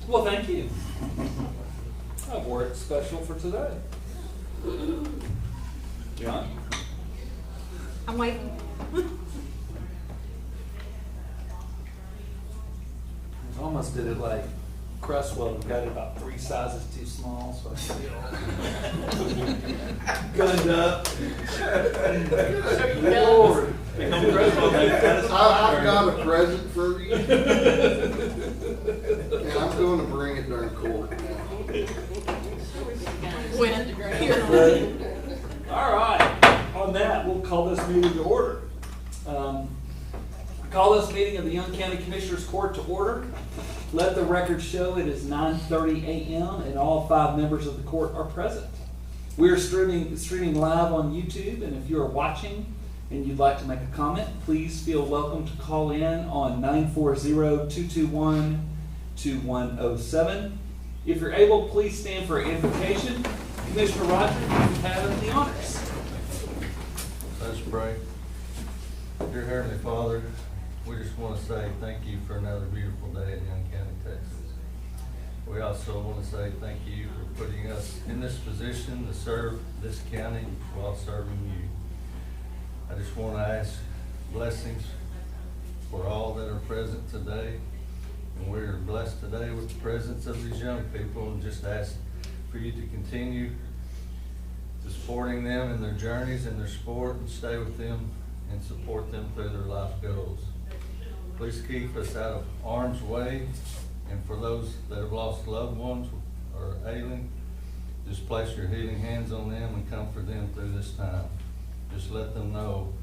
Well, thank you. I wore it special for today. John? I'm waiting. I almost did it like Cresswell, got it about 3 sizes too small, so I could gunned up. Lord. Become Cresswell, I've got a present for you. And I'm going to bring it during court now. When? All right, on that, we'll call this meeting to order. Call this meeting of the Young County Commissioners Court to order. Let the record show it is 9:30 a.m. and all 5 members of the court are present. We are streaming live on YouTube, and if you are watching and you'd like to make a comment, please feel welcome to call in on 940-221-2107. If you're able, please stand for an invocation. Commissioner Rogers, you have the honors. Let's pray. Dear Heavenly Father, we just want to say thank you for another beautiful day in Young County, Texas. We also want to say thank you for putting us in this position to serve this county while serving you. I just want to ask blessings for all that are present today. And we're blessed today with the presence of these young people, and just ask for you to continue to supporting them in their journeys and their sport, and stay with them and support them through their life goals. Please keep us out of harm's way, and for those that have lost loved ones or ailing, just place your healing hands on them and comfort them through this time. Just let them know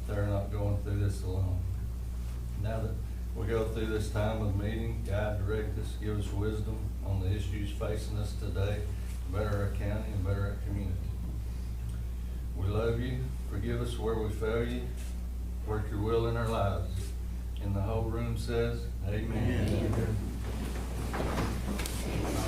they're not going through this alone. Now that we go through this time of meeting, guide, direct us, give us wisdom on the issues facing us today, to better our county and better our community. We love you. Forgive us where we fail you. Work your will in our lives. And the whole room says, Amen. Amen.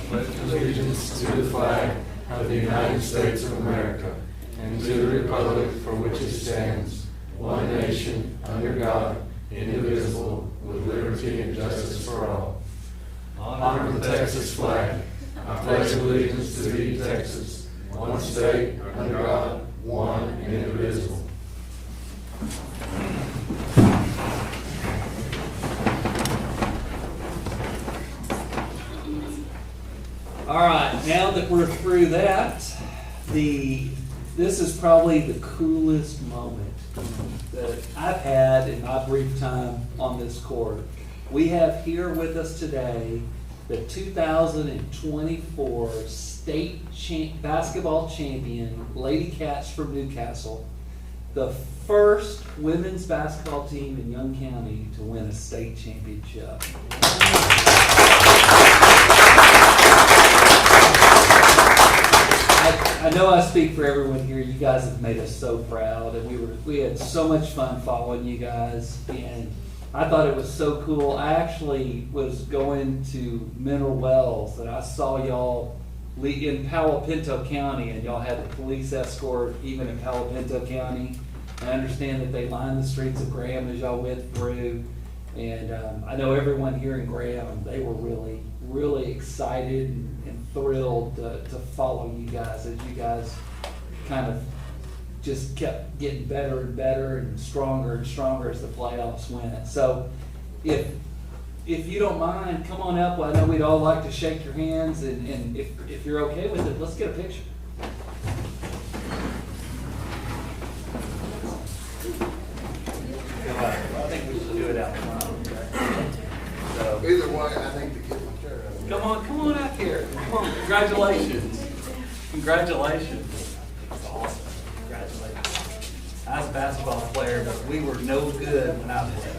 Pledge allegiance to the flag of the United States of America and to the republic for which it stands, one nation, under God, indivisible, with liberty and justice for all. Honor the Texas flag. I pledge allegiance to thee, Texas, one state, under God, one and indivisible. All right, now that we're through that, this is probably the coolest moment that I've had in my brief time on this court. We have here with us today the 2024 state basketball champion, Lady Cats from Newcastle, the first women's basketball team in Young County to win a state championship. I know I speak for everyone here. You guys have made us so proud, and we had so much fun following you guys, and I thought it was so cool. I actually was going to Mineral Wells, and I saw y'all in Palo Pinto County, and y'all had the police escort even in Palo Pinto County. I understand that they lined the streets of Graham as y'all went through, and I know everyone here in Graham, they were really, really excited and thrilled to follow you guys as you guys kind of just kept getting better and better and stronger as the playoffs went. So if you don't mind, come on up. I know we'd all like to shake your hands, and if you're okay with it, let's get a picture. I think we should do it out front. So, Either way, I think to get my chair out. come on out here. Come on. Congratulations. Congratulations. That's awesome. Congratulations. I was a basketball player, but we were no good when I played.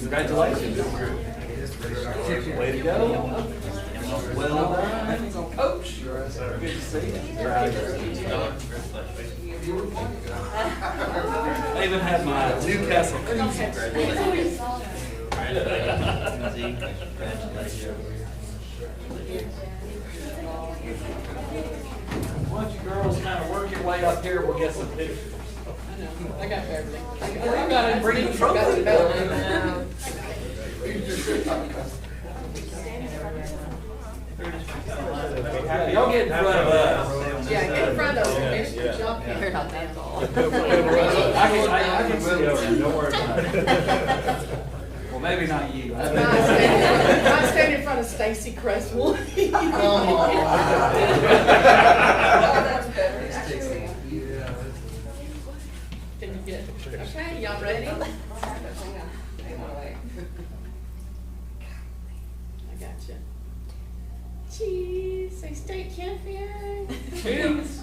Congratulations. Way to go. Well done, Coach. Good to see you. I even had my Newcastle koozie. Why don't you girls kind of work your way up here? We'll get some pictures. know, I got Beverly. You gotta bring the trophy. Got Beverly. Y'all get in front of us. Yeah, get in front of us, Mr. Jump. You're not that tall. I can see over there, don't worry about it. Well, maybe not you. I stand in front of Stacy Cresswell. Come on. Can you get, okay, y'all ready? I got you. Cheese, say state champion. Cheers.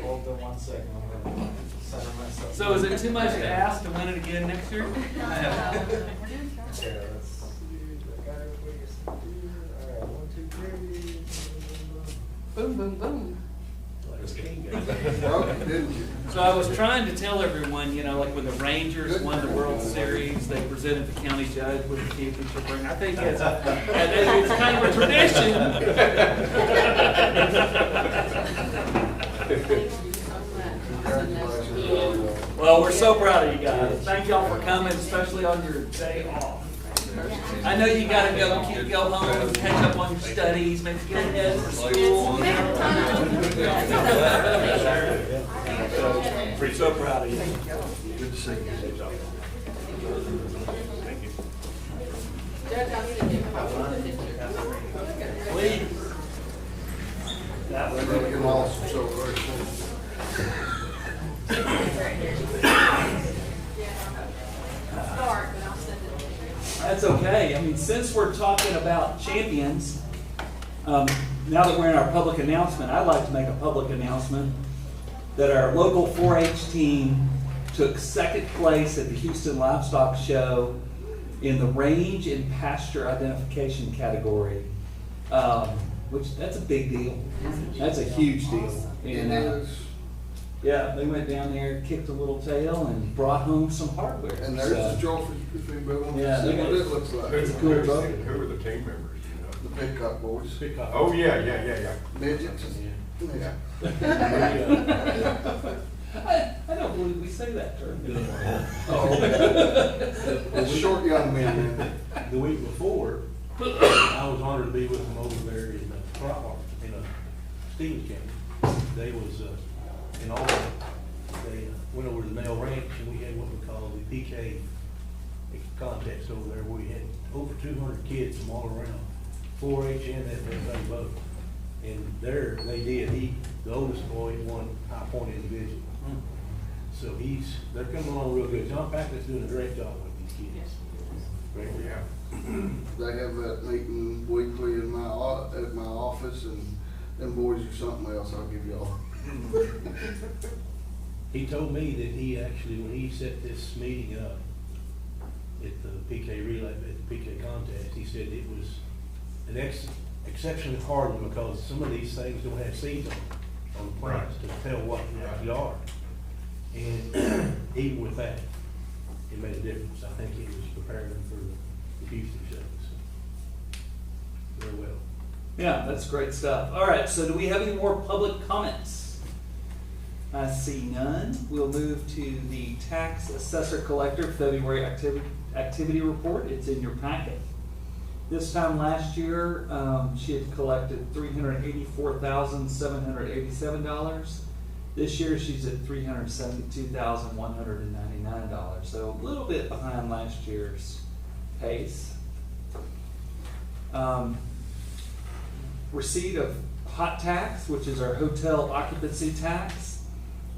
Hold on 1 second, I'm gonna center myself. So is it too much to ask to win it again next year? Okay, let's got everybody all right, 1, 2, 3. Boom, boom, boom. Broke it, didn't you? So I was trying to tell everyone, you know, like when the Rangers won the World Series, they presented the county judge with the championship ring. I think it's kind of a tradition. Well, we're so proud of you guys. Thank y'all for coming, especially on your day off. I know you gotta go home and catch up on your studies, maybe get ahead for school. We're so proud of you. Good to see you. Judge, I need to give him a picture. Please. That We're was gonna really get cool. lost so very soon. Start, but I'll send it to you. That's okay. I mean, since we're talking about champions, now that we're in our public announcement, I'd like to make a public announcement that our local 4-H team took second place at the Houston Livestock Show in the range and pasture identification category, which that's a big deal. That's a huge deal. It And, is, yeah, they went down there, kicked a little tail, and brought home some hardware. and there's the trophy, if anybody wants Yeah, to see they what got- it looks like. It's a cool trophy. Who are the team members, you know? The pickup boys. Oh, yeah. Midgets. Yeah. I don't believe we say that term anymore. It's short young men, man. The week before, I was honored to be with them over there in Throckmorton, in Stevens County. They was, in all, they went over to Nail Ranch and we had what we call the PK contest over there. We had over 200 kids from all around, 4-H and FFA both. And there, they did, the oldest boy won High Point individual. So they're coming along real good. John Packett's doing a great job with these kids. Great job. They have that meeting weekly in at my office, and them boys are something else, I'll give y'all. He told me that he actually, when he set this meeting up at the PK relay, at the PK contest, he said it was an exceptionally hard one because some of these things don't have seeds on the plants to tell what they actually are. And even with that, it made a difference. I think it was preparing them for the Houston show. So, very well. Yeah, that's great stuff. All right, so do we have any more public comments? I see none. We'll move to the tax assessor collector February activity report. It's in your packet. This time last year, she had collected $384,787. This year, she's at $372,199. So a little bit behind last year's pace. Receipt of hot tax, which is our hotel occupancy tax.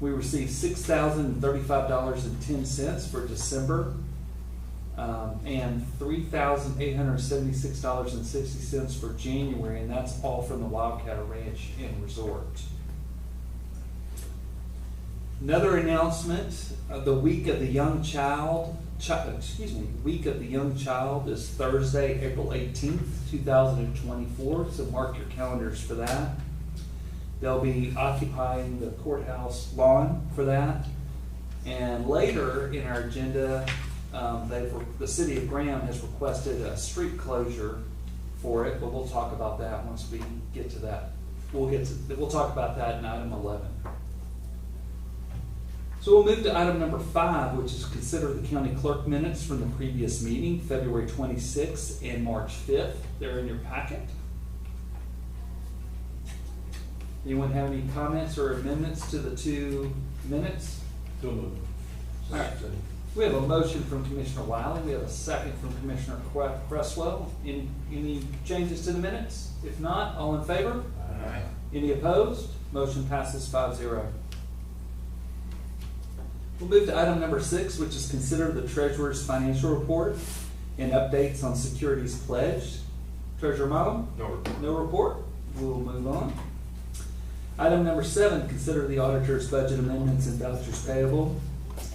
We received $6,035.10 for December, and $3,876.60 for January, and that's all from the Wildcat Ranch and Resort. Another announcement: the Week of the Young Child. Week of the Young Child is Thursday, April 18th, 2024. So mark your calendars for that. They'll be occupying the courthouse lawn for that. And later in our agenda, the city of Graham has requested a street closure for it, but we'll talk about that once we get to that. We'll talk about that in item 11. So we'll move to item number 5, which is consider the county clerk minutes from the previous meeting, February 26th and March 5th. They're in your packet. Anyone have any comments or amendments to the 2 minutes? So moved. All right. We have a motion from Commissioner Wiley. We have a second from Commissioner Cresswell. Any changes to the minutes? If not, all in favor? Aye. Any opposed? Motion passes 5-0. We'll move to item number 6, which is consider the treasurer's financial report and updates on securities pledged. Treasurer Mottom? No report. We'll move on. Item number 7, consider the auditor's budget amendments and vouchers payable.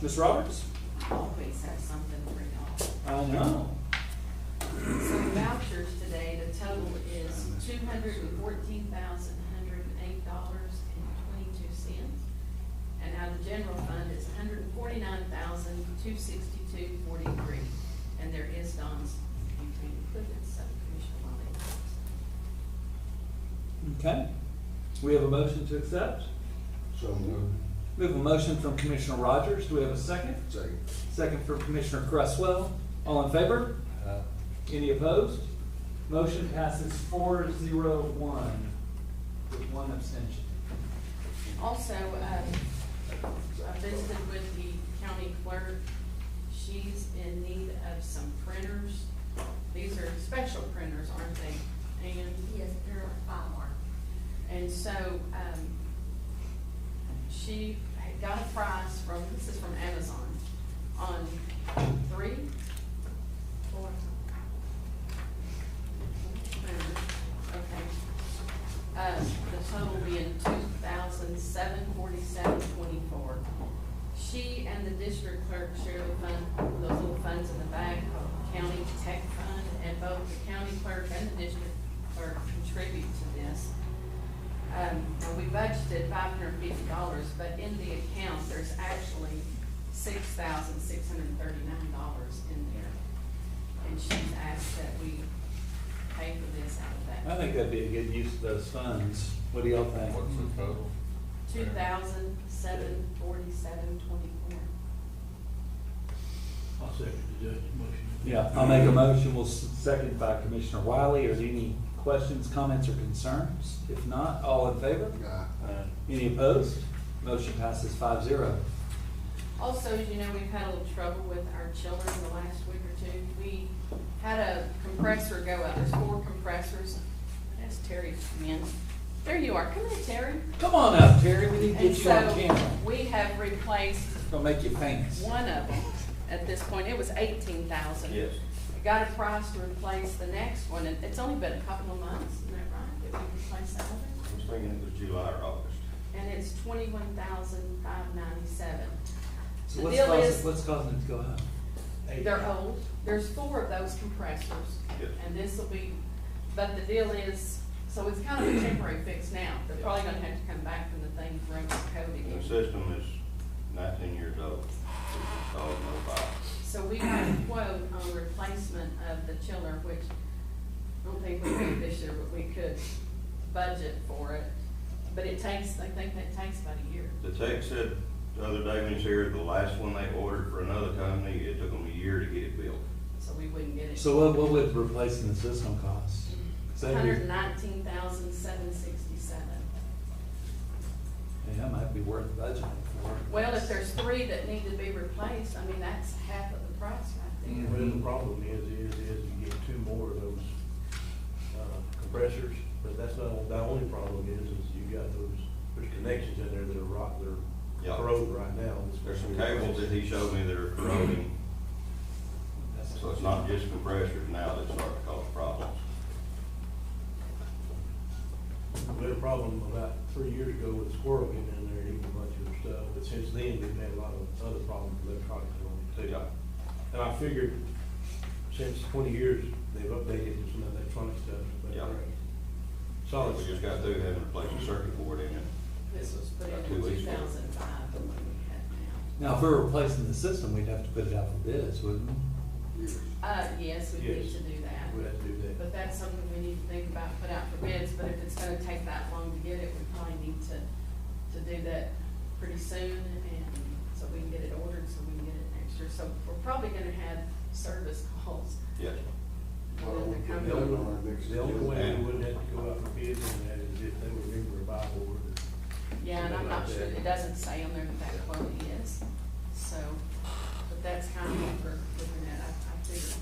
Ms. Roberts? I always have something for y'all. I know. So vouchers today, the total is $214,108.22. And out of the general fund, it's $149,262.43. And there is Don's, you can put it, so Commissioner Wiley. Okay. We have a motion to accept. So moved. We have a motion from Commissioner Rogers. Do we have a second? Second. Second from Commissioner Cresswell. All in favor? Any opposed? Motion passes 4-0-1 with 1 abstention. Also, I visited with the county clerk. She's in need of some printers. These are special printers, aren't they? And Yes, there are 5 more. And so, she had got a price from, this is from Amazon, on 3, 4. Okay. The total being $2,747.24. She and the district clerk share the fund, those little funds in the back, county tech fund, and both the county clerk and the district clerk contribute to this. And we budgeted $550, but in the account, there's actually $6,639 in there. And she's asked that we pay for this out of that. I think that'd be a good use of those funds. What do y'all think? What's the total? $2,747.24. I'll second the judge's motion. Yeah, I'll make a motion. We'll second by Commissioner Wiley. Are there any questions, comments, or concerns? If not, all in favor? Aye. Any opposed? Motion passes 5-0. Also, as you know, we've had a little trouble with our children the last week or two. We had a compressor go out. There's 4 compressors. That's Terry come in. There you are. Come in, Terry. Come on up, Terry. We need to And get you on so camera. we have replaced Gonna make you famous. one of them at this point. It was $18,000. Yes. I got a price to replace the next one, and it's only been a couple of months, isn't that right, that we replaced that other? I was thinking it was July or August. And it's $21,597. So The deal is, what's causing it to go up? they're old, there's 4 of those compressors, Yes. and this will be, but the deal is, so it's kind of a temporary fix now. They're probably gonna have to come back from the thing running code And again. the system is 19 years old. It's installed in 05. So we got a quote on replacement of the chiller, which I don't think we could this year, but we could budget for it. But it takes, I think that takes about a year. The tech said the other day when he was here, the last one they ordered for another company, it took them a year to get it built. So we wouldn't get it. So what would replacing the system cost? Say we- $119,767. Yeah, that might be worth budgeting for. Well, if there's 3 that need to be replaced, I mean, that's half of the price right there. Well, the problem is you get 2 more of those compressors, but that's not, the only problem is you got there's connections in there that are Yeah. corroding right now. There's some cables that he showed me that are corroding, so it's not just compressors now that start to cause problems. We had a problem about 3 years ago with a squirrel getting in there and eating a bunch of their stuff, but since then, we've had a lot of other problems with electronics on it too. Yeah. And I figured, since 20 years, they've updated some of the electronic stuff, but Yeah. solid. We just got through having to replace a circuit board in it. This was put in About in 2 weeks ago. 2005, the one we have now. Now, if we're replacing the system, we'd have to put it out for bids, wouldn't we? Yes, we need Yes. to do that. We have to do that. But that's something we need to think about, put out for bids, but if it's gonna take that long to get it, we probably need to do that pretty soon and so we can get it ordered, so we can get it next year. So we're probably gonna have service calls. Yeah. Well, When we they put come that in. on our next The only agenda. way we wouldn't have to go out for bids on that is if they were looking for a buy board. Yeah, and I'm not sure, it doesn't say on there that that quality is, so, but that's kind of what we're looking at, I figured.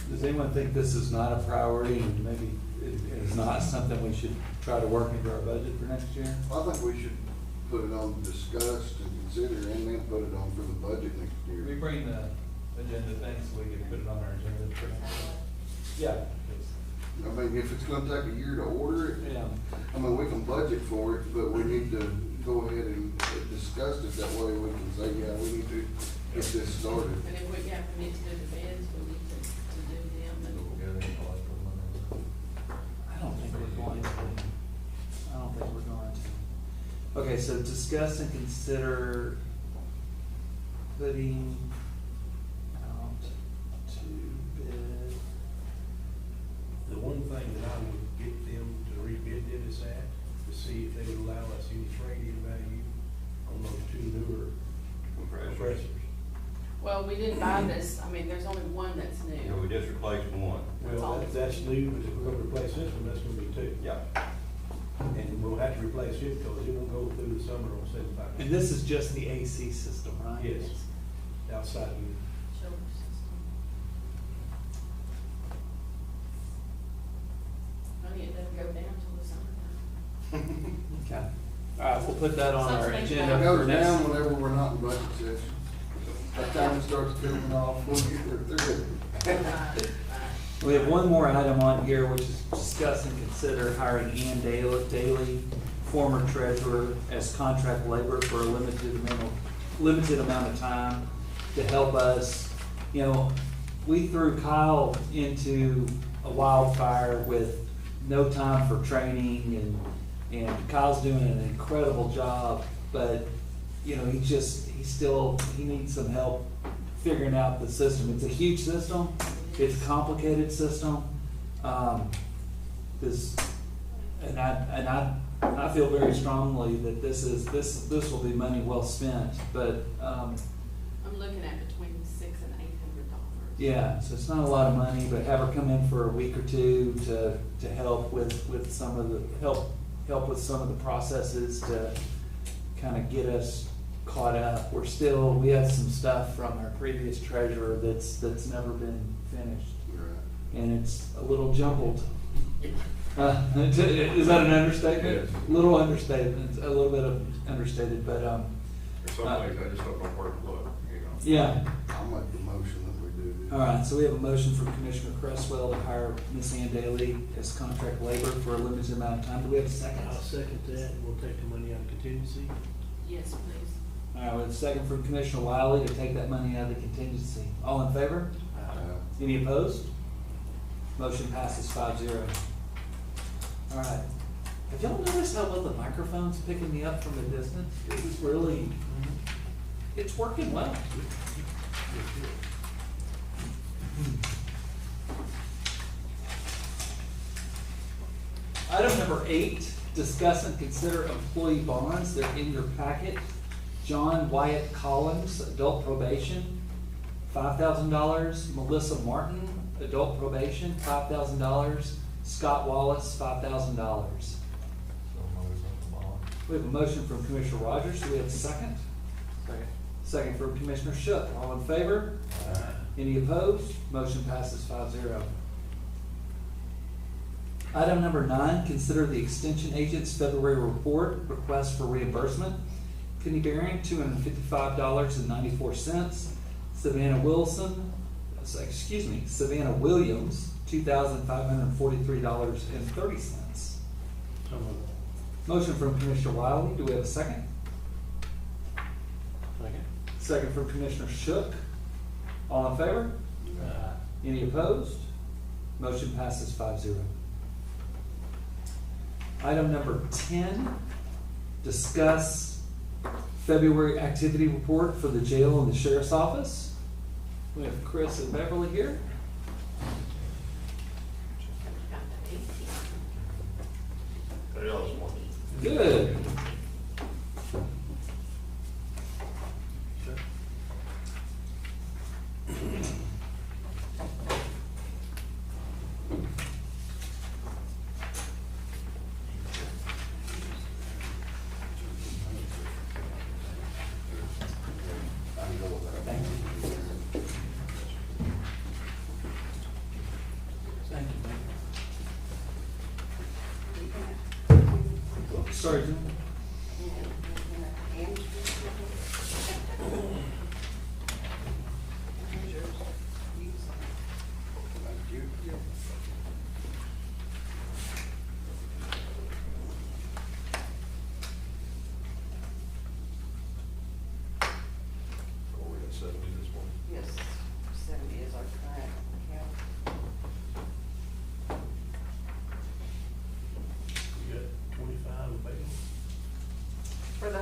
Does anyone think this is not a priority and maybe it is not something we should try to work into our budget for next year? I think we should put it on discussed and consider, and then put it on for the budget next We year. bring the agenda thing so we can put it on our agenda for next year. Yeah. I mean, if it's gonna take a year to order it, Yeah. I mean, we can budget for it, but we need to go ahead and discuss it, that way we can say, yeah, we need to get this started. And if we, yeah, if we need to do the bids, we need to do them, Go and together and collect the money. I don't think we're going to. I don't think we're going to. Okay, so discuss and consider putting out to bid. The one thing that I would get them to rebid this at, to see if they would allow us any trade-in value on those two newer compressors. well, we didn't buy this, I mean, there's only one that's Yeah, we new. just replaced one. Well, that's new, but if we're gonna replace this one, that's gonna be two. Yeah. And we'll have to replace it because it won't go through the summer on 75. And this is just the AC system, right? Yes, outside unit. Chiller system. Honey, it doesn't go down till the summertime. Okay. All right, we'll put that on our Something agenda It for goes next. down whenever we're not in budget session. By the time it starts cooling off, we'll get there, they're good. Right. We have one more item on here, which is discuss and consider hiring Ann Daly, former treasurer, as contract labor for a limited amount of time to help us. You know, we threw Kyle into a wildfire with no time for training, and Kyle's doing an incredible job, but, you know, he needs some help figuring out the system. It's a huge system. It's a complicated system. I feel very strongly that this will be money well spent, but, I'm looking at between $600 and $800. yeah, so it's not a lot of money, but have her come in for a week or two to help with some of the, help with some of the processes to kind of get us caught up. We have some stuff from our previous treasurer that's never been finished, Right. and it's a little jumbled. Is that an understatement? Yes. Little understatement, a little bit of understated, but, There's some things I just don't know where to look, you know. yeah. I'll make the motion that we do this. All right, so we have a motion from Commissioner Cresswell to hire Miss Ann Daly as contract labor for a limited amount of time. Do we have a second? I'll second that, and we'll take the money out of contingency. Yes, please. All right, we have a second from Commissioner Wiley to take that money out of the contingency. All in favor? Any opposed? Motion passes 5-0. All right. Have y'all noticed how well the microphone's picking me up from a distance? It was really, it's working well. Item number 8, discuss and consider employee bonds. They're in your packet. John Wyatt Collins, adult probation, $5,000. Melissa Martin, adult probation, $5,000. Scott Wallace, $5,000. So moves on the ball. We have a motion from Commissioner Rogers. Do we have a second? Second. Second from Commissioner Shook. All in favor? Any opposed? Motion passes 5-0. Item number 9, consider the extension agent's February report, request for reimbursement. Penny Bearing, $255.94. Savannah Williams, $2,543.30. Some of Motion from Commissioner Wiley. Do we have a second? Second. Second from Commissioner Shook. All in favor? Any opposed? Motion passes 5-0. Item number 10, discuss February activity report for the jail and the sheriff's office. We have Chris and Beverly here. Got the 18. Hey, y'all this morning. Good.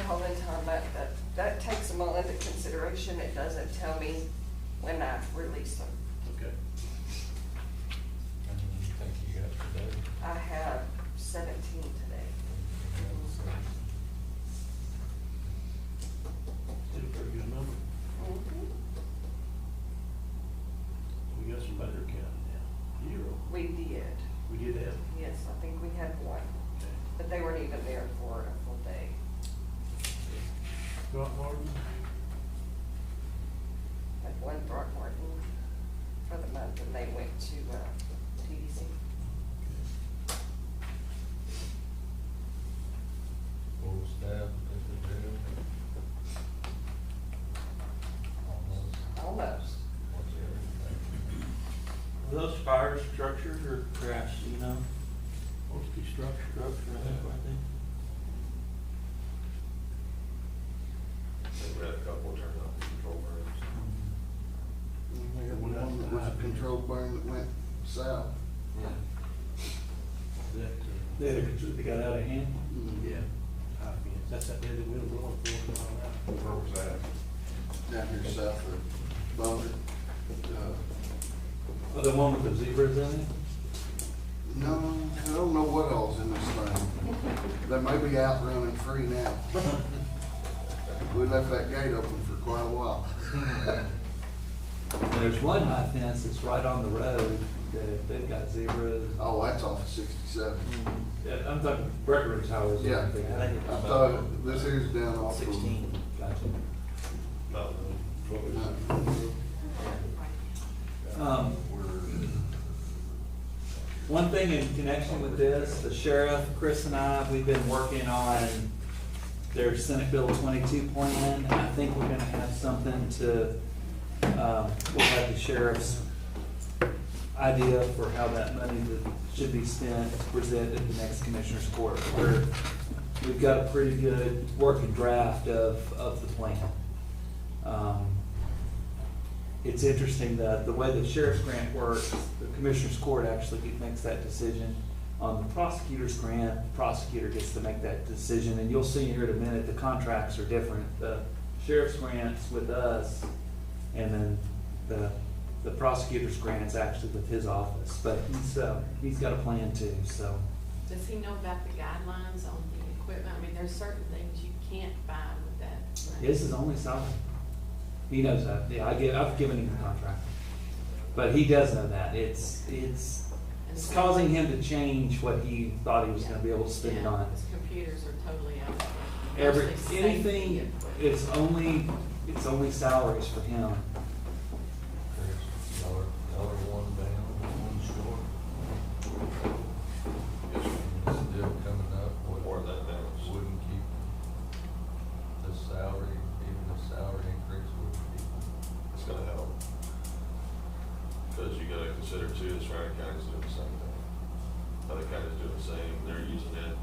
call in time, that takes them all into consideration. It doesn't tell me when I release them. Okay. And you think you got today? I have 17 today. Still a pretty good number. We got some better county now. 0. We did, We did have. yes, I think we had one, Okay. but they weren't even there for a full day. Throckmorton? Had one Throckmorton for the month, and they went to TDC. Full staff at the jail? Almost. Almost. What's everything? Are those fire structures or crash, you know? Mostly structure. Structure, I think. We had a couple turned out to control burns. We had one that was a controlled burn that went south. That, They got out of hand? yeah, high fence. That's that bit that we'll go on for. Where was that? Down here south of Boulder. Oh, the one with the zebras in it? No, I don't know what all's in this thing. They may be out running free now. We left that gate open for quite a while. There's one high fence that's right on the road that they've got zebras. Oh, that's off of 67. Yeah, I'm talking Breckenridge Towers. Yeah. I thought this here's down off of. 16. Gotcha. No, One thing in connection with this, the sheriff, Chris and I, we've been working on their Senate Bill 22 plan. I think we're gonna have something to, we'll have the sheriff's idea for how that money that should be spent presented at the next commissioner's court. We've got a pretty good working draft of the plan. It's interesting that the way the sheriff's grant works, the commissioner's court actually makes that decision. On the prosecutor's grant, the prosecutor gets to make that decision, and you'll see here in a minute, the contracts are different. The sheriff's grant's with us, and then the prosecutor's grant's actually with his office, but he's got a plan too, so. Does he know about the guidelines on the equipment? I mean, there's certain things you can't buy with that money. This is only salary. He knows that. Yeah, I've given him the contract. But he does know that. It's causing him to change what he thought he was gonna be able to spend Yeah, on. his computers are totally out. Anything, it's only salaries for him. There's dollar one down, one short. Still coming up. More than that, Wouldn't keep the salary, even the salary increase wouldn't keep. it's gonna help. Because you gotta consider too, the surrounding counties doing the same thing. Other counties doing the same, they're using it,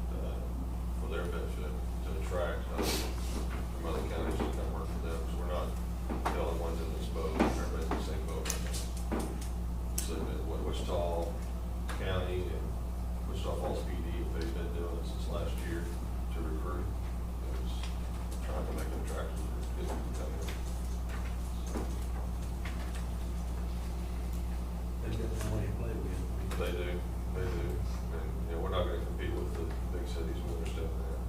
for their benefit, to attract, from other counties to come work for them, because we're not the only ones in this boat, everybody's in the same boat. So, Wichita County and Wichita Falls PD, they've been doing it since last year to recruit. It was trying to make it attractive for people to come in. They've got some money to play with. They do, and, we're not gonna compete with the big cities, we understand that.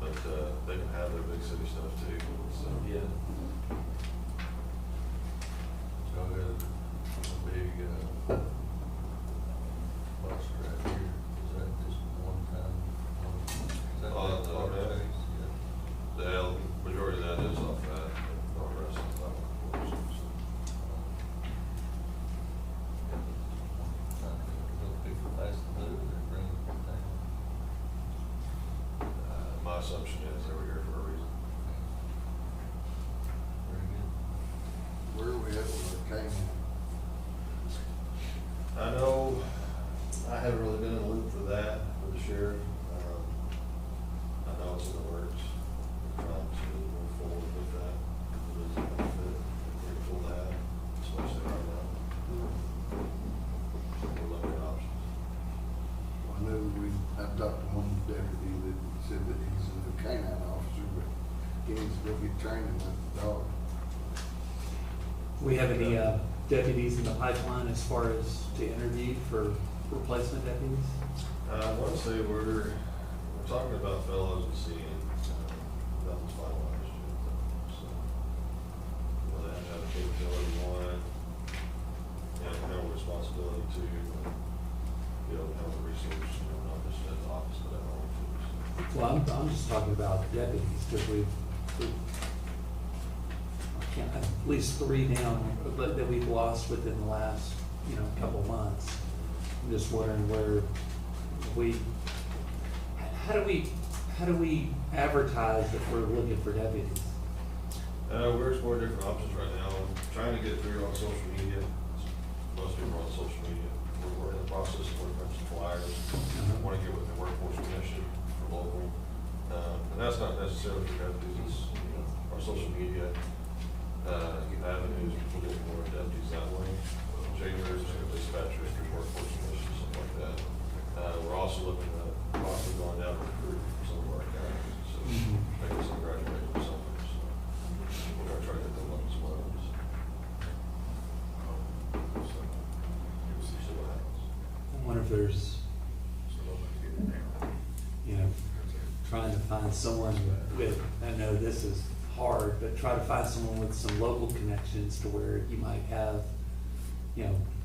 But, they can have their big city stuff too, so. Yeah. So I got a big, bus right here. Is that just one time? Is that On that? days? Yeah. The majority of that is off that, and all the rest is not, of course. Those people fast to do, they bring it down. My assumption is they were here for a reason. Very good. Where are we at with the Cayman? I know, I haven't really been in the loop for that with the sheriff. I know it's in the works, we're trying to move forward with that. It is a benefit, we're grateful to have, especially right now. So we're looking at options. I know I talked to one deputy that said that he's in the Cayman training with the dog. We have any deputies in the pipeline as far as to interview for replacement deputies? I want to say we're talking about fellows and seeing, nothing's finalized yet, though, so. Well, they have to have the capability, one, and we have a responsibility to, be able to have the resources, not just at the office, but at home too, so. Well, I'm just talking about deputies, because we've I can't, at least 3 down that we've lost within the last, couple of months. I'm just wondering where how do we advertise that we're looking for deputies? We're exploring different options right now, trying to get through on social media. Most people are on social media. We're in the process of working on some flyers. Want to get with the workforce commission for local. And that's not necessarily for deputies, it's, our social media avenues, we'll get more deputies that way. Jailers, dispatchers, workforce commission, something like that. We're also looking at possibly going down to recruit some of our guys, so maybe some graduates or something, so we're gonna try to get them up as well. So, we'll see what happens. I wonder if there's, trying to find someone with, I know this is hard, but try to find someone with some local connections to where you might have,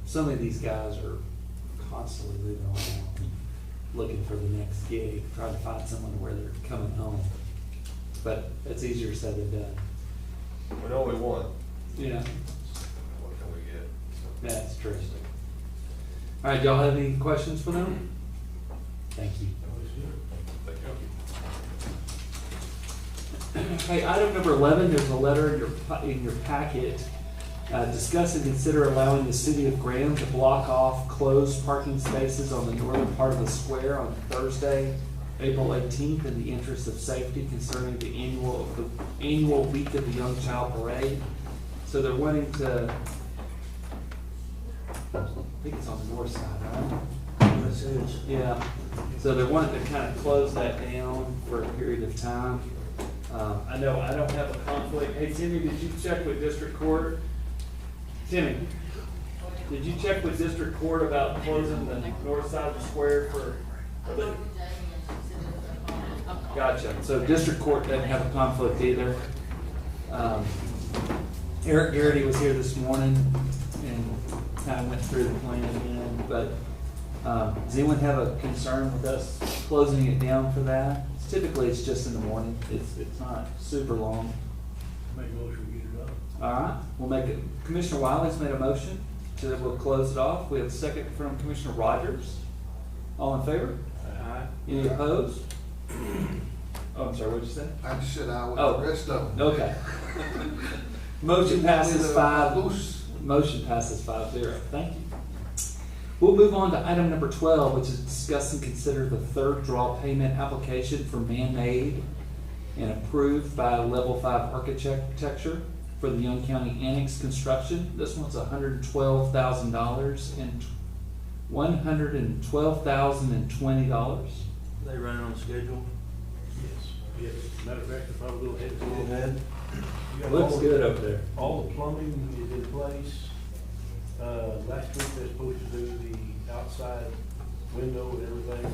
some of these guys are constantly moving around, looking for the next gig, trying to find someone where they're coming home. But it's easier said than done. We know what we want, Yeah, what can we get? So, that's true. All right, y'all have any questions for them? Thank you. thank you. Okay, item number 11, there's a letter in your packet. Discuss and consider allowing the city of Graham to block off closed parking spaces on the northern part of the square on Thursday, April 18th, in the interest of safety concerning the annual Week of the Young Child Parade. So they're wanting to, I think it's on the north side, right? Yeah, so they're wanting to kind of close that down for a period of time. I know I don't have a conflict. Hey, Timmy, did you check with district court? Timmy, did you check with district court about closing the north side of the square for? Gotcha. So district court doesn't have a conflict either. Eric Garrity was here this morning and kind of went through the plan again, but does anyone have a concern with us closing it down for that? Typically, it's just in the morning. It's not super long. Make a motion to get it up. All right, we'll make it. Commissioner Wiley's made a motion so that we'll close it off. We have a second from Commissioner Rogers. All in favor? Aye. Any opposed? Oh, I'm sorry, what'd you say? I just said I with Oh. the rest of them. Okay. Motion passes Loose. Motion passes 5-0. Thank you. We'll move on to item number 12, which is discuss and consider the third draw payment application for man-made and approved by Level 5 Architecture for the Young County Annex construction. This one's $112,000 and $112,020. They running on schedule? Yes. Matter of fact, if I would go ahead and go ahead. You got Looks all- good up there. All the plumbing is in place. Last week they're supposed to do the outside window and everything,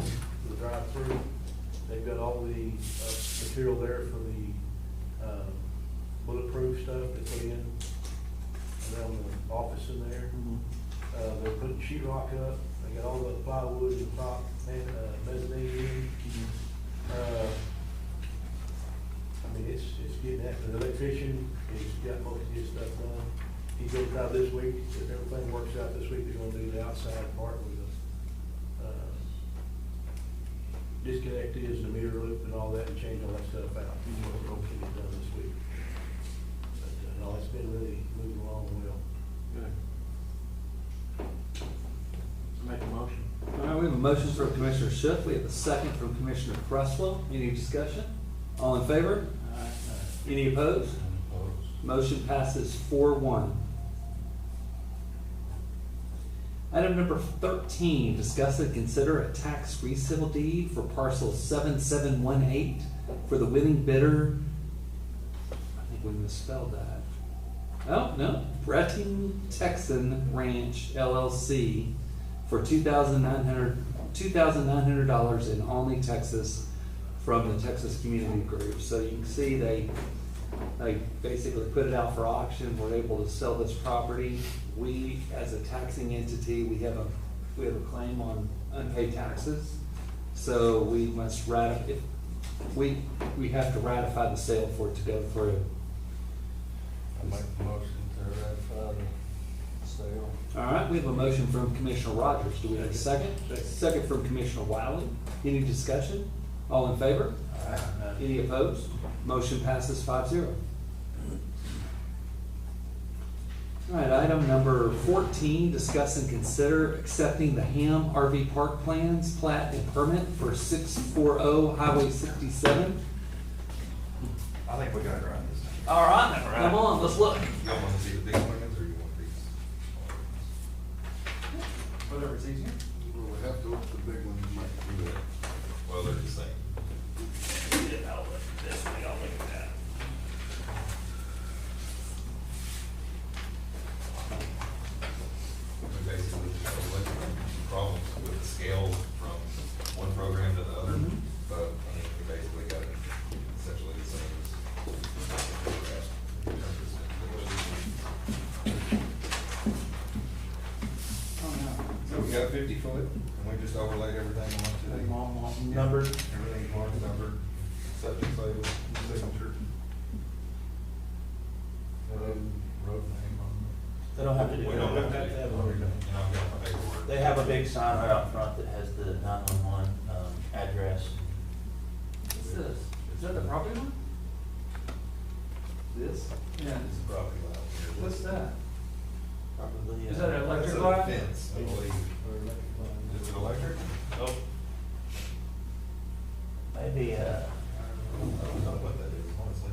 the drive-through. They've got all the material there for the bulletproof stuff they put in around the office in there. They're putting sheetrock up. They got all the plywood and top and mezzanine. I mean, it's getting after. The electrician has got most of his stuff done. He goes out this week. If everything works out this week, they're gonna do the outside part with the disconnect is the meter loop and all that, and change all that stuff out. We're hoping to get done this week. But, no, it's been really moving along well. Make a motion. All right, we have a motion from Commissioner Shook. We have a second from Commissioner Cresswell. Any discussion? All in favor? Any opposed? Motion passes 4-1. Item number 13, discuss and consider a tax resale deed for parcel 7718 for the winning bidder. I think we misspelled that. Oh, no, Bretting Texan Ranch LLC for $2,900 in Olney, Texas, from the Texas Community Group. So you can see they basically put it out for auction. We're able to sell this property. We, as a taxing entity, we have a claim on unpaid taxes. So we must ratify, we have to ratify the sale for it to go through. I make a motion to ratify the sale. All right, we have a motion from Commissioner Rogers. Do we have a second? Second from Commissioner Wiley. Any discussion? All in favor? Any opposed? Motion passes 5-0. All right, item number 14, discuss and consider accepting the Ham RV Park plans, plat and permit for 640 Highway 67. I think we got it right this time. All right, come on, let's look. You all want to see the big plans or you want these? Whatever's easier. Well, we have to look at the big ones and make do that. Well, they're the same. I'll look at this one, I'll look at that. We basically just have problems with the scale from one program to the other, but I mean, we basically got it essentially the same as. So we got 50 foot, and we just overlaid everything onto the. Numbered. Everything's marked, numbered, subject label, signature. Road name on They don't have to do We that. don't have to. Have You it. know, I've got my paperwork. They have a big sign right out front that has the 911 address. What's this? Is that the property line? This? Yeah. It's a property line here. What's that? Probably. Is that an That's electric a line? fence, I believe. Is it electric? Nope. Maybe, I don't know what that is, honestly.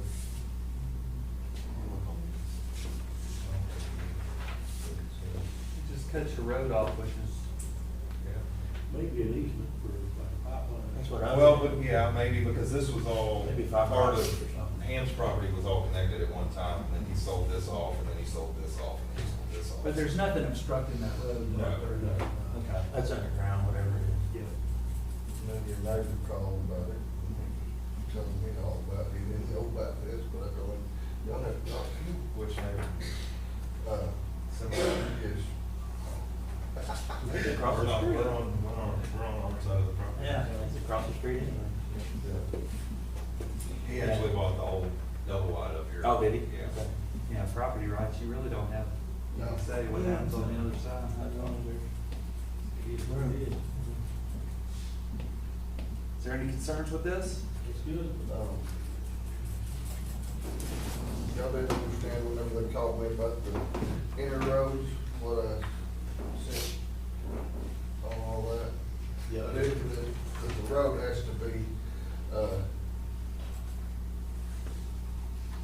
It just cuts your road off, which is, Maybe an easement for like a pipeline. that's what I. Well, but yeah, maybe because this was all, Maybe part $5 of or something. Ham's property was all connected at one time, and then he sold this off, and then he sold this off, and then he sold this off. but there's nothing obstructing that road. No. Okay. That's underground, whatever it is. Maybe your neighbor called about it, telling me all about it, he didn't know about this, but I told him, y'all have to talk to him. Which neighbor? Somebody is, It's across We're the not, street. we're on our side of the property. Yeah, it's across the street anyway. He actually bought the old double wide up here. Oh, did he? Yeah. Okay. Yeah, property rights, you really don't have, you can say what happens on the other side. Is there any concerns with this? It's good. y'all didn't understand whenever they called me about the inner roads, what I said on all that. Yeah. I did, that the road has to be,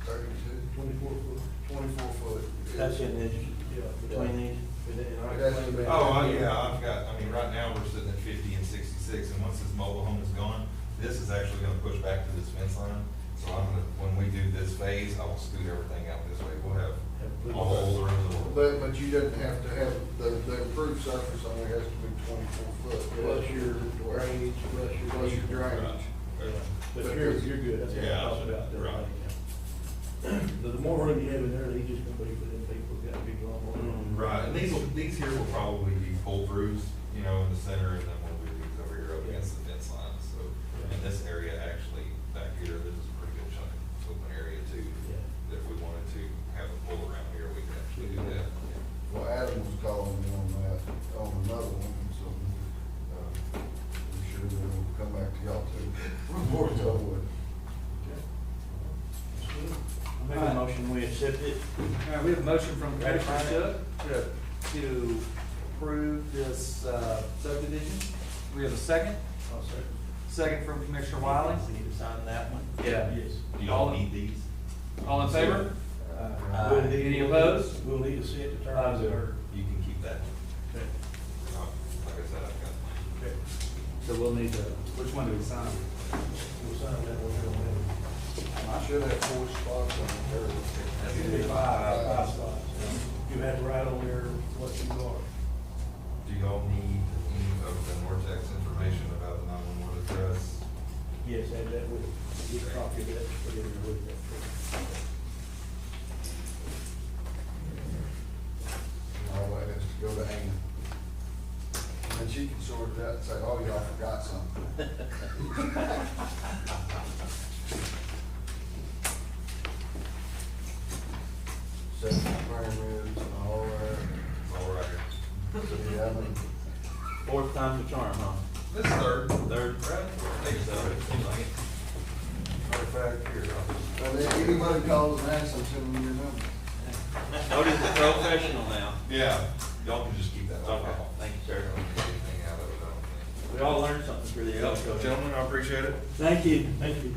32, 24 foot. 24 foot. That's in this, Yeah. between these. And then I It has to explained be- that. Oh, yeah, I've got, I mean, right now, we're sitting at 50 and 66, and once this mobile home is gone, this is actually gonna push back to this fence line. So I'm gonna, when we do this phase, I will scoot everything out this way. We'll have all the older in the world. But you didn't have to have, the improved surface on it has to be 24 foot. Plus your drainage, plus your drainage. Drainage. But you're good, that's what I Yeah, talked about. the other right. day, yeah. The more room you have in there, the easier it's gonna be for them people who've got big long. Right, and these here will probably be pull-throughs, you know, in the center, and then we'll do these over here up against the fence line, so. And this area actually, back here, this is a pretty good chunk of open area too. Yeah. If we wanted to have a pull around here, we could actually do that. Well, Adam was calling me on that, on another one, so, I'm sure we'll come back to y'all too. Before it's over with. I make a motion, we accept it. All right, we have a motion from Commissioner Ratify it. Shook to approve this subdivision. We have a second. I'll second. Second from Commissioner Wiley. We need to sign that one. Yeah. Yes. Do y'all need these? All in favor? We'll need- Any opposed? We'll need to see it to turn. 5-0. You can keep that. Okay. Like I said, I've got mine. Okay. So we'll need to, which one do we sign? We'll sign that one. I should have 4 spots on the It'd be five spots. You have to write on there what you are. Do y'all need any of the Vortex information about the 911 address? Yes, add that with, get a copy of that, put it in there with that. All that has to go to Amy. And she can sort it out and say, oh, y'all forgot something. Setting pyramids and all that. All right. So you haven't, Fourth time's the charm, huh? This is third. Third. Right? I think so. Seems like it. Matter of fact, here, and then anybody calls and asks them, send them your number. Nobody's a professional now. yeah, y'all can just keep that. Okay, thank you, sir. Anything out of it, I don't think. We all learned something through the episode. Gentlemen, I appreciate it. Thank you. Thank you.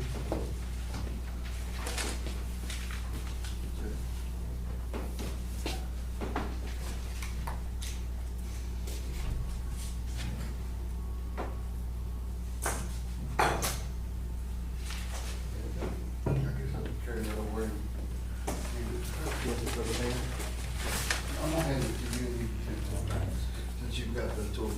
I guess I'll carry that over and. I'm gonna hand it to you and you can, since you've got the tools.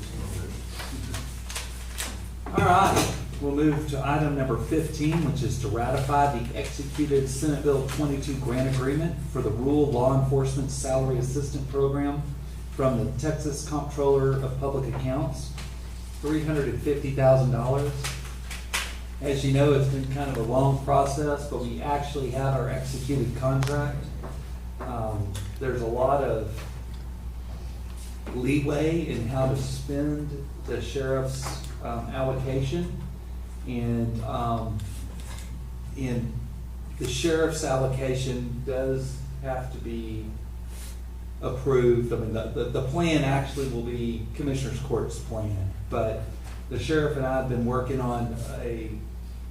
All right, we'll move to item number 15, which is to ratify the executed Senate Bill 22 grant agreement for the Rural Law Enforcement Salary Assistant Program from the Texas Comptroller of Public Accounts, $350,000. As you know, it's been kind of a long process, but we actually have our executed contract. There's a lot of leeway in how to spend the sheriff's allocation. And the sheriff's allocation does have to be approved. I mean, the plan actually will be Commissioner's Court's plan, but the sheriff and I have been working on a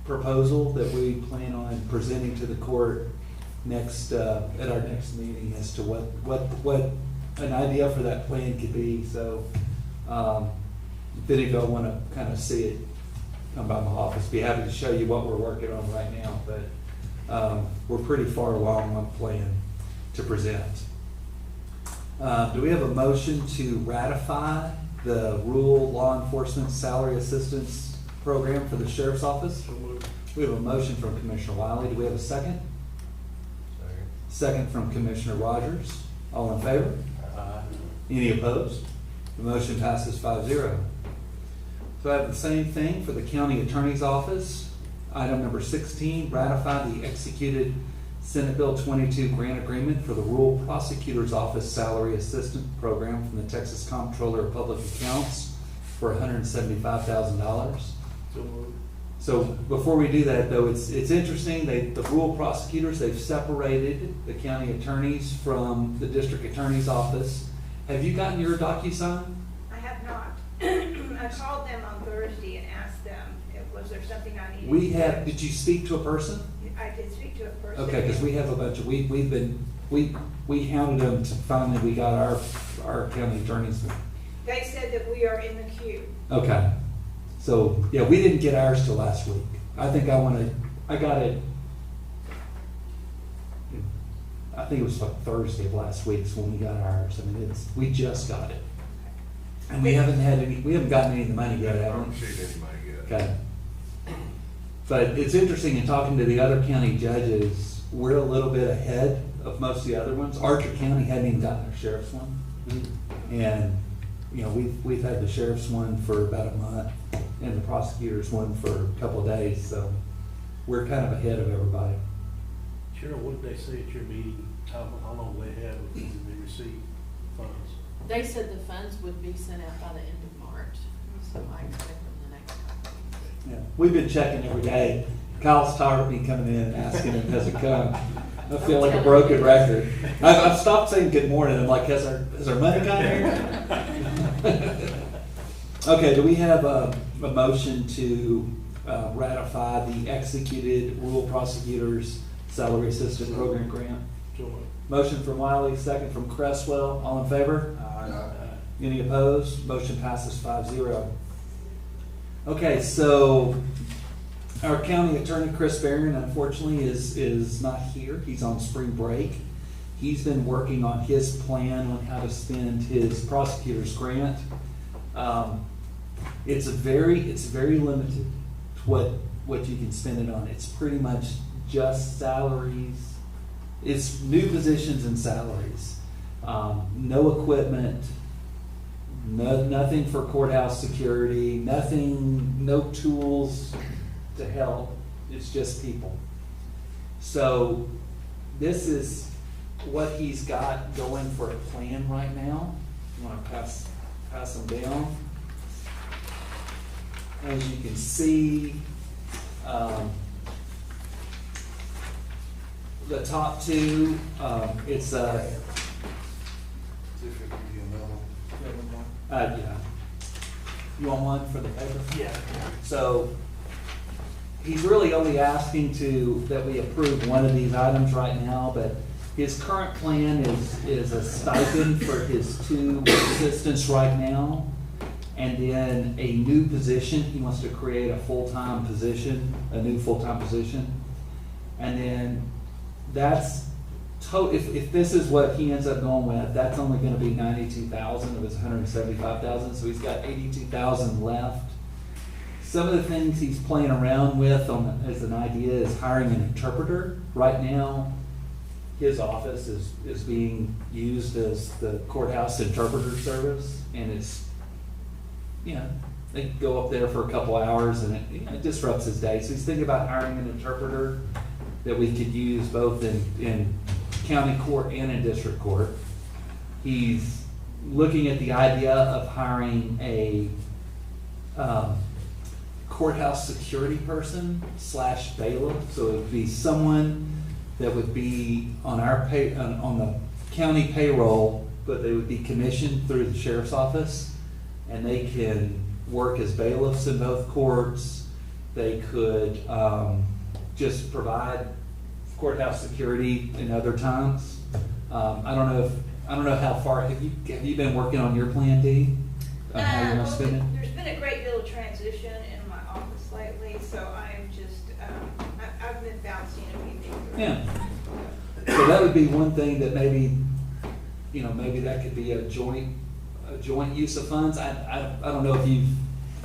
proposal that we plan on presenting to the court next, at our next meeting as to what an idea for that plan could be. So, if any of y'all want to kind of see it, come by my office. Be happy to show you what we're working on right now, but we're pretty far along on plan to present. Do we have a motion to ratify the Rural Law Enforcement Salary Assistance Program for the Sheriff's Office? We have a motion from Commissioner Wiley. Do we have a second? Second from Commissioner Rogers. All in favor? Any opposed? The motion passes 5-0. So I have the same thing for the County Attorney's Office. Item number 16, ratify the executed Senate Bill 22 grant agreement for the Rural Prosecutor's Office Salary Assistant Program from the Texas Comptroller of Public Accounts for $175,000. So before we do that, though, it's interesting. The rural prosecutors, they've separated the county attorneys from the district attorney's office. Have you gotten your DocuSign? I have not. I called them on Thursday and asked them, was there something I needed? We have. Did you speak to a person? I did speak to a person. Okay, because we have a bunch of we hounded them to finally we got our county attorneys. They said that we are in the queue. Okay, so yeah, we didn't get ours till last week. I think I got it. I think it was like Thursday of last week when we got ours. I mean, we just got it, and we haven't gotten any of the money yet, have we? Okay. But it's interesting in talking to the other county judges, we're a little bit ahead of most of the other ones. Archer County hadn't even gotten their sheriff's one. And, you know, we've had the sheriff's one for about a month and the prosecutor's one for a couple of days, so we're kind of ahead of everybody. Cheryl, what did they say at your meeting? How long will they have before they receive funds? They said the funds would be sent out by the end of March, so I expect them the next couple of weeks. Yeah, we've been checking every day. Kyle's tired of me coming in and asking him, has it come? I feel like a broken record. I've stopped saying good morning. I'm like, has our money got here? Okay, do we have a motion to ratify the executed rural prosecutors salary assistant program grant? Motion from Wiley, second from Cresswell. All in favor? Any opposed? Motion passes 5-0. Okay, so Our county attorney, Chris Barron, unfortunately is not here. He's on spring break. He's been working on his plan on how to spend his prosecutor's grant. It's very limited what you can spend it on. It's pretty much just salaries. It's new positions and salaries. No equipment, nothing for courthouse security, no tools to help. It's just people. So this is what he's got going for a plan right now. You want to pass them down. As you can see, the top two, it's See if it can be another. yeah. You want one for the paper? Yeah. So he's really only asking that we approve one of these items right now, but his current plan is a stipend for his 2 assistants right now, and then a new position. He wants to create a full-time position, a new full-time position. And then that's, if this is what he ends up going with, that's only gonna be $92,000 of his $175,000, so he's got $82,000 left. Some of the things he's playing around with as an idea is hiring an interpreter. Right now, his office is being used as the courthouse interpreter service, and it's, they go up there for a couple hours and it disrupts his day. So he's thinking about hiring an interpreter that we could use both in county court and in district court. He's looking at the idea of hiring a courthouse security person / bailiff. So it would be someone that would be on on the county payroll, but they would be commissioned through the sheriff's office, and they can work as bailiffs in both courts. They could just provide courthouse security in other times. I don't know how far have you been working on your plan, Dee? On how you're gonna spend it? There's been a great deal of transition in my office lately, so I'm just, I've been bouncing a few things around. Yeah. So that would be one thing that maybe that could be a joint use of funds. I don't know if you've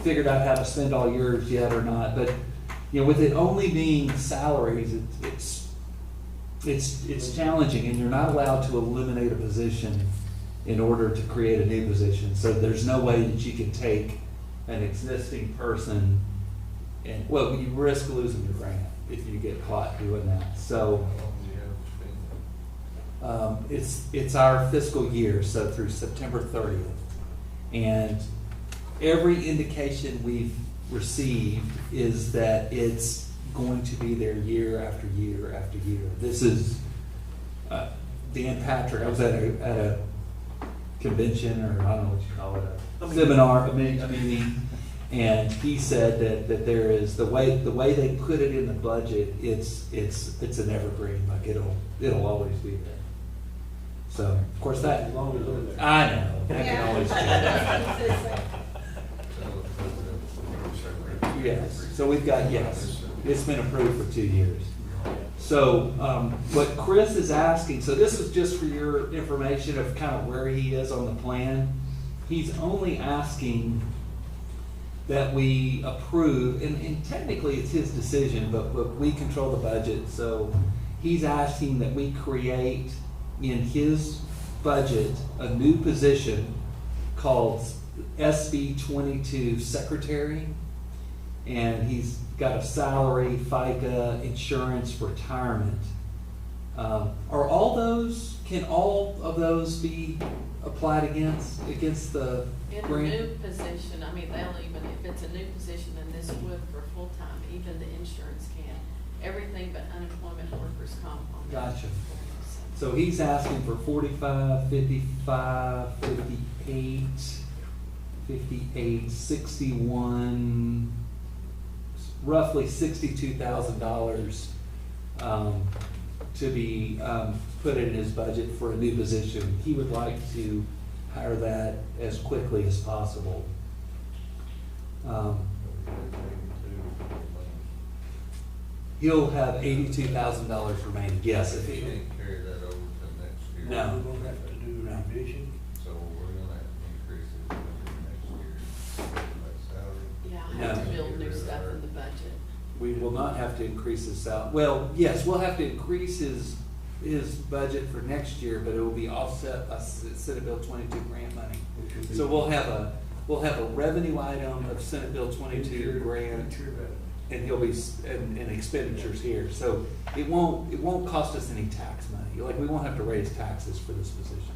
figured out how to spend all yours yet or not, but with it only being salaries, it's challenging, and you're not allowed to eliminate a position in order to create a new position. So there's no way that you can take an existing person and, you risk losing your grant if you get caught doing that. So it's our fiscal year, so through September 30th. And every indication we've received is that it's going to be there year after year after year. This is Dan Patrick. I was at a convention, or I don't know what you call it, a seminar, a meeting, and he said that there is the way they put it in the budget. It's an evergreen. Like it'll always be there. So of course that. As long as they're there. I know that can always change. Yes. So we've got yes. It's been approved for 2 years. So what Chris is asking, so this is just for your information of kind of where he is on the plan. He's only asking that we approve, and technically it's his decision, but we control the budget. So he's asking that we create in his budget a new position called SB 22 Secretary. And he's got a salary, FICA, insurance, retirement. Can all of those be applied against the In a grant? new position, if it's a new position, then this would for full-time, even the insurance can. Everything but unemployment workers' comp on that. Gotcha. So he's asking for 45, 55, 58, 61, roughly $62,000 to be put in his budget for a new position. He would like to hire that as quickly as possible. He'll have $82,000 remaining, yes, if You he, can't carry that over to next year. No. We're gonna have to do a revision. So we're gonna have to increase his budget next year. Like salary. Yeah, I have to No. build new stuff in the budget. we will not have to increase his salary. Well, yes, we'll have to increase his budget for next year, but it will be offset by Senate Bill 22 grant money. So we'll have a revenue item of Senate Bill 22 grant, and he'll be, and expenditures here. So it won't cost us any tax money. Like, we won't have to raise taxes for this position.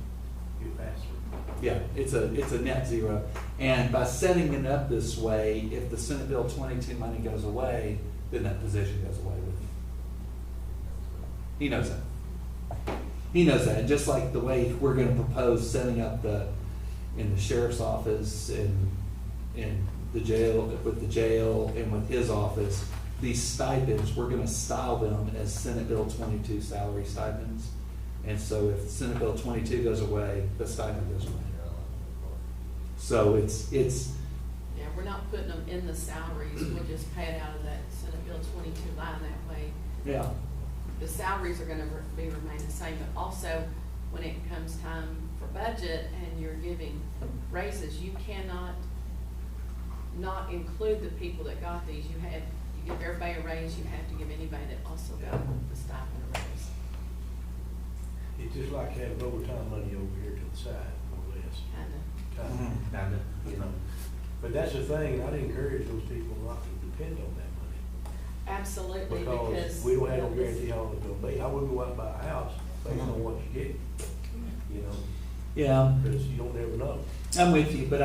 You pass it. Yeah, it's a net zero. And by setting it up this way, if the Senate Bill 22 money goes away, then that position goes away with it. He knows that. He knows that. And just like the way we're gonna propose setting up in the sheriff's office and in the jail, with the jail and with his office, these stipends, we're gonna style them as Senate Bill 22 salary stipends. And so if Senate Bill 22 goes away, the stipend goes away. So it's, Yeah, we're not putting them in the salaries, we'll just pay it out of that Senate Bill 22 line that way. yeah, The salaries are gonna remain the same, but also, when it comes time for budget and you're giving raises, you cannot not include the people that got these. You give everybody a raise, you have to give anybody that also got the stipend a raise. It's just like having overtime money over here to the side, more or less. Kinda. Kinda, you know. But that's the thing, I'd encourage those people not to depend on that money. Absolutely, Because because. we don't have no guarantee how long it's gonna be. I wouldn't go out and buy a house based on what you get, you know, yeah. because you don't ever know. I'm with you, but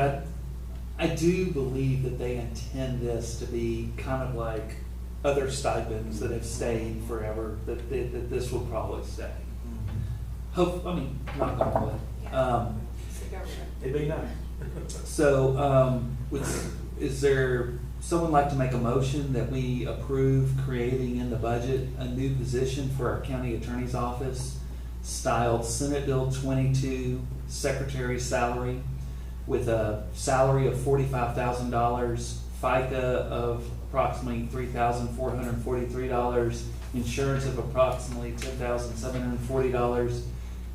I do believe that they intend this to be kind of like other stipends that have stayed forever, that this will probably stay. Hope, I mean, not gonna wood. It's the government. It'd be nice. So, is there someone like to make a motion that we approve creating in the budget a new position for our county attorney's office, styled Senate Bill 22 secretary salary, with a salary of $45,000, FICA of approximately $3,443, insurance of approximately $10,740,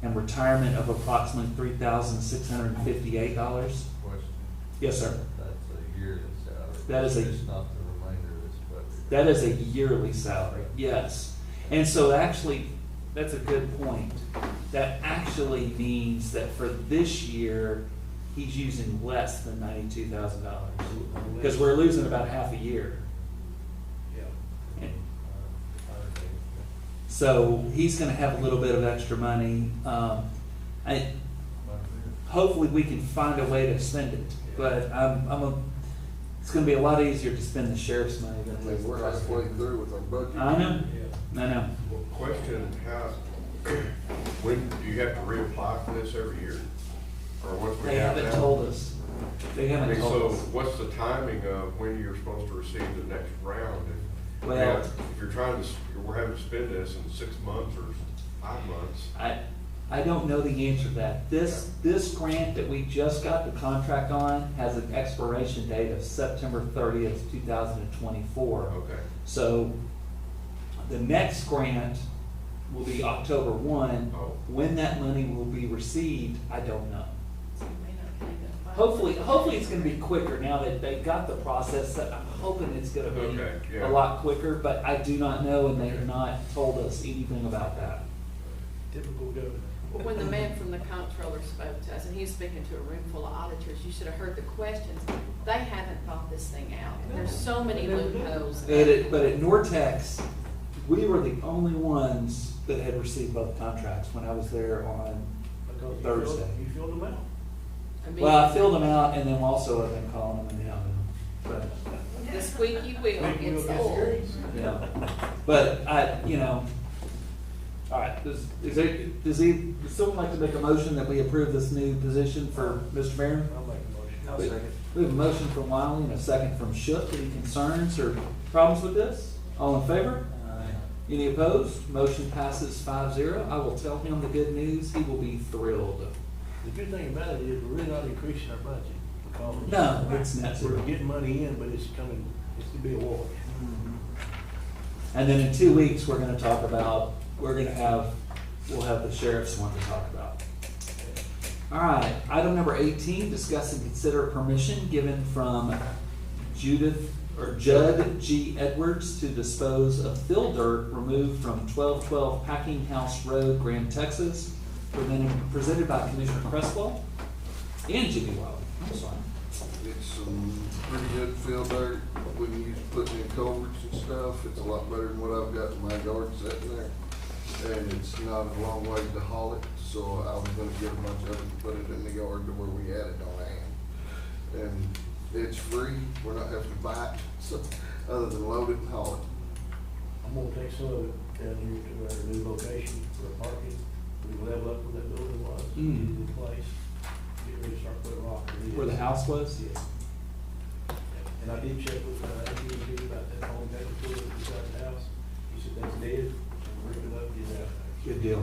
and retirement of approximately $3,658? Question. Yes, sir. That's a yearly salary. That is a- It's not the remainder of this budget. That is a yearly salary, yes. And so actually, that's a good point. That actually means that for this year, he's using less than $92,000. Because we're losing about half a year. Yeah. And so he's gonna have a little bit of extra money. Hopefully we can find a way to spend it, but it's gonna be a lot easier to spend the sheriff's money than it is. We're halfway through with our budget. I know, I know. Well, question, when, do you have to reapply for this every year? Or once we They have haven't that? told us. They I haven't mean, told so us. what's the timing of when you're supposed to receive the next round? Well- If you're trying to, we're having to spend this in 6 months or 5 months. I don't know the answer to that. This grant that we just got the contract on has an expiration date of September 30th, 2024. Okay. So the next grant will be October 1. Oh. When that money will be received, I don't know. So you may not get that. Hopefully it's gonna be quicker now that they got the process set. I'm hoping it's gonna be Okay, yeah. a lot quicker, but I do not know, and they have not told us anything about that. Typical government. Well, when the man from the comptroller spoke to us, and he was speaking to a room full of auditors, you should have heard the questions. They haven't thought this thing out. There's so many loopholes. But at Nortex, we were the only ones that had received both contracts when I was there on Because Thursday. You filled them out. Well, I filled them out, and then also I've been calling them now. But The squeaky wheel gets old. yeah, but all right. Does someone like to make a motion that we approve this new position for Mr. Barron? I'll make a motion. I'll second. We have a motion from Wiley and a second from Shook. Any concerns or problems with this? All in favor? Any opposed? Motion passes 5-0. I will tell him the good news. He will be thrilled. The good thing about it is we're really not increasing our budget. Because No, it's not. We're getting money in, but it's gonna be a wash. And then in 2 weeks, we'll have the sheriff's one to talk about. All right, item number 18, discuss and consider permission given from Judd G. Edwards to dispose of fill dirt removed from 1212 Packing House Road, Graham, Texas, presented by Commissioner Cresswell and Jimmy Wiley. I'm sorry. It's some pretty good fill dirt. We can use putting in culverts and stuff. It's a lot better than what I've got in my yard sitting there. And it's not a long way to haul it, so I was gonna get a bunch of it and put it in the yard to where we had it on hand. And it's free. We're not having to buy it, so, other than load it and haul it. I'm gonna take some of it down here to our new location for parking. We level up where that building was, get it in place, get ready to start putting rock. Where the house was? Yeah. And I did check with, AT&T about that home back tool beside the house. He said that's dead, and rip it up, get it out there. Good deal.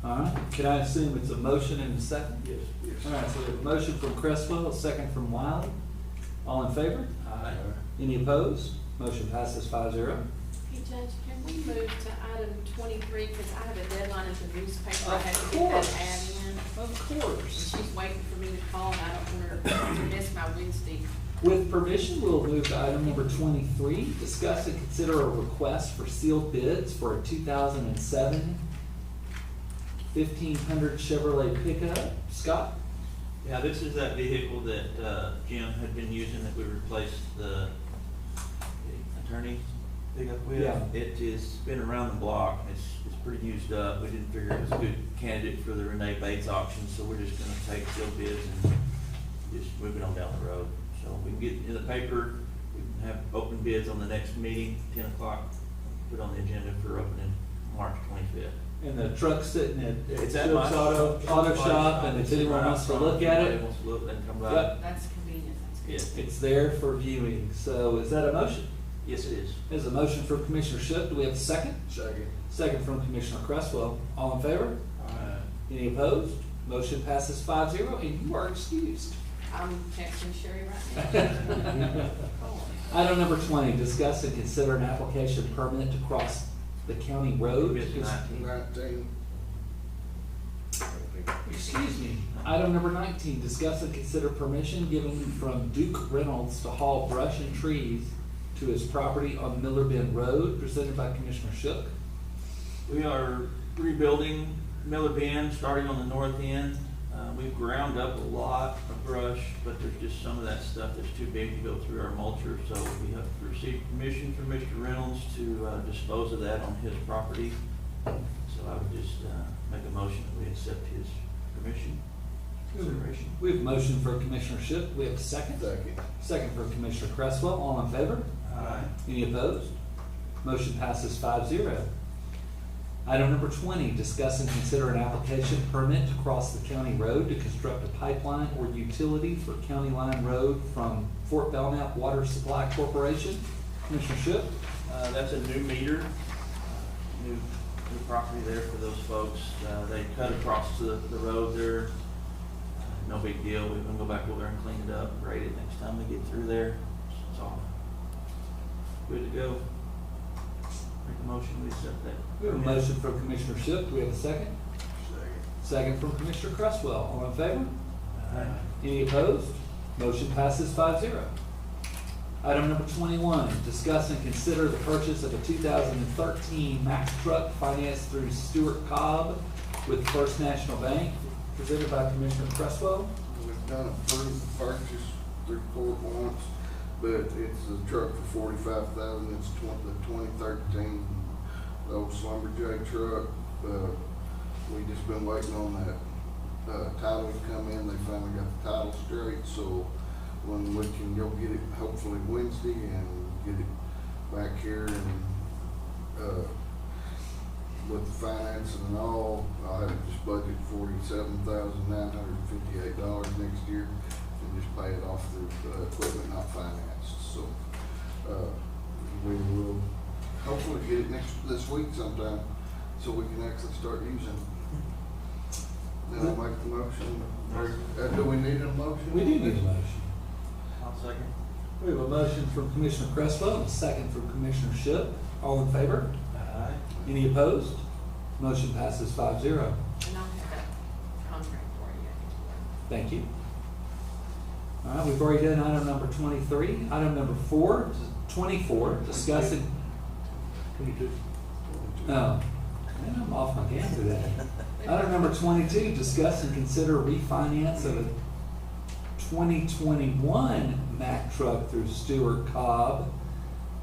All right, can I assume it's a motion and a second? Yes. All right, so a motion from Cresswell, a second from Wiley. All in favor? Aye. Any opposed? Motion passes 5-0. Hey, Judge, can we move to item 23, because I have a deadline at the newspaper, I Of have to get course. that ad in. Of course. She's waiting for me to call, and I don't want her to miss my Wednesday. With permission, we'll move to item number 23, discuss and consider a request for sealed bids for a 2007 1500 Chevrolet pickup. Scott? Yeah, this is that vehicle that Jim had been using that we replaced the attorney pickup with. Yeah. It has been around the block. It's pretty used up. We didn't figure it was a good candidate for the Renee Bates auction, so we're just gonna take sealed bids and just move it on down the road. So we can get in the paper, we can have open bids on the next meeting, 10 o'clock, put on the agenda for opening March 25th. And the truck's sitting at It's at Phillips my Auto Shop, and if anyone wants to look at Anybody it, wants to look, then come by. Yep. That's convenient, that's good. Yes, it's there for viewing. So is that a motion? yes, it is. There's a motion from Commissioner Shook. Do we have a second? Second. Second from Commissioner Cresswell. All in favor? Any opposed? Motion passes 5-0, and you are excused. I'm texting Sherry right now. Item number 20, discuss and consider an application permit to cross the county road. It's 19. 19. Excuse me. Item number 19, discuss and consider permission given from Duke Reynolds to haul brush and trees to his property on Miller Bend Road, presented by Commissioner Shook. We are rebuilding Miller Bend, starting on the north end. We've ground up a lot of brush, but there's just some of that stuff that's too big to go through our mulcher, so we have received permission from Mr. Reynolds to dispose of that on his property. So I would just make a motion that we accept his permission, consideration. We have a motion for Commissioner Shook. We have a second. Second. Second for Commissioner Cresswell. All in favor? Aye. Any opposed? Motion passes 5-0. Item number 20, discuss and consider an application permit to cross the county road to construct a pipeline or utility for County Line Road from Fort Belknap Water Supply Corporation. Commissioner Shook? That's a new meter, new property there for those folks. They cut across the road there. No big deal. We're gonna go back over there and clean it up, grade it next time we get through there. It's all good to go. Make a motion, we accept that. We have a motion from Commissioner Shook. Do we have a second? Second from Commissioner Cresswell. All in favor? Aye. Any opposed? Motion passes 5-0. Item number 21, discuss and consider the purchase of a 2013 Mack truck financed through Stuart Cobb with First National Bank, presented by Commissioner Cresswell. We've done approved the purchase through court once, but it's a truck for $45,000. It's the 2013 old Slumberjack truck. We just been waiting on that title to come in. They finally got the title straight, so when we can go get it, hopefully Wednesday, and get it back here, and with the financing and all, I'll have to just budget $47,958 next year and just pay it off through equipment not financed. So we will hopefully get it this week sometime, so we can actually start using it. Then I'll make the motion. Do we need a motion? We do need a motion. I'll second. We have a motion from Commissioner Cresswell, and a second from Commissioner Shipp. All in favor? Aye. Any opposed? Motion passes 5-0. And I'll have that contract for you. Thank you. All right, we've already done item number 23. Item number 24, discussing, 22. oh, man, I'm off my game today. Item number 22, discuss and consider refinance of a 2021 Mack truck through Stewart Cobb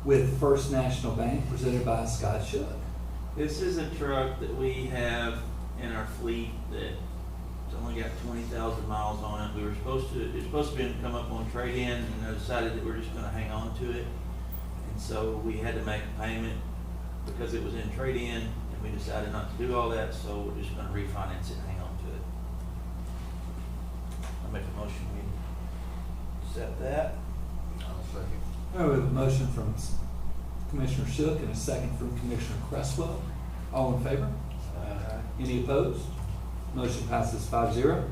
with First National Bank, presented by Scott Shook. This is a truck that we have in our fleet that it's only got 20,000 miles on it. It's supposed to be come up on trade-in, and I decided that we're just gonna hang on to it. And so we had to make a payment because it was in trade-in, and we decided not to do all that, so we're just gonna refinance it and hang on to it. I'll make a motion, we accept that. I'll second. All right, we have a motion from Commissioner Shook and a second from Commissioner Cresswell. All in favor? Any opposed? Motion passes 5-0.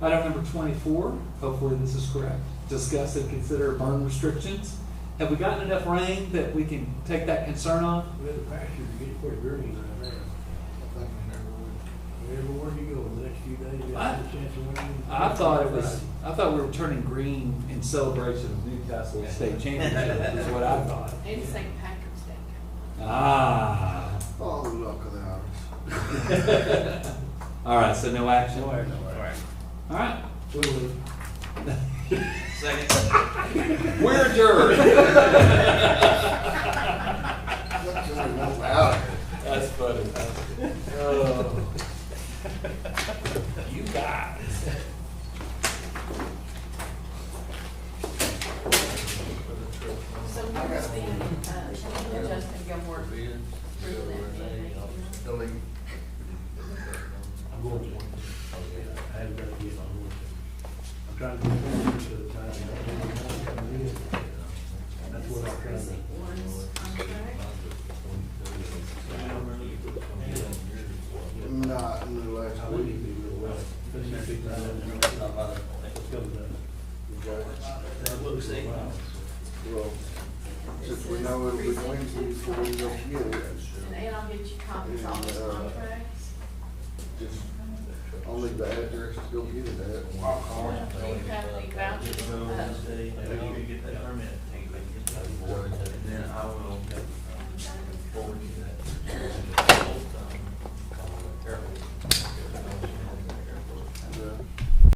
Item number 24, hopefully this is correct. Discuss and consider burn restrictions. Have we gotten enough rain that we can take that concern on? We had a pasture to get pretty green right now. Everywhere you go in the next few days, you got a chance of winning. I thought we were turning green in celebration of Newcastle State Championship, is what I thought. And St. Patrick's Day. Ah. All the luck of the ours. All right, so no action? No action. All right. Second. We're adjourned. That's funny. Oh. You guys. So where's the, Justin Gilmore through that? Delete. I'm going to. I haven't done it yet, I'm going to. I'm trying to get more to the time. That's what I'm trying to do. One's contract. Not in the last I wouldn't week. be real well. Let's see if it's comes up. Well, since we know it'll be Wednesday before we go get it, And I'll get you copies of all the contracts. just, I'll leave the address to go get it at. I'll call. Do you have any vouchers?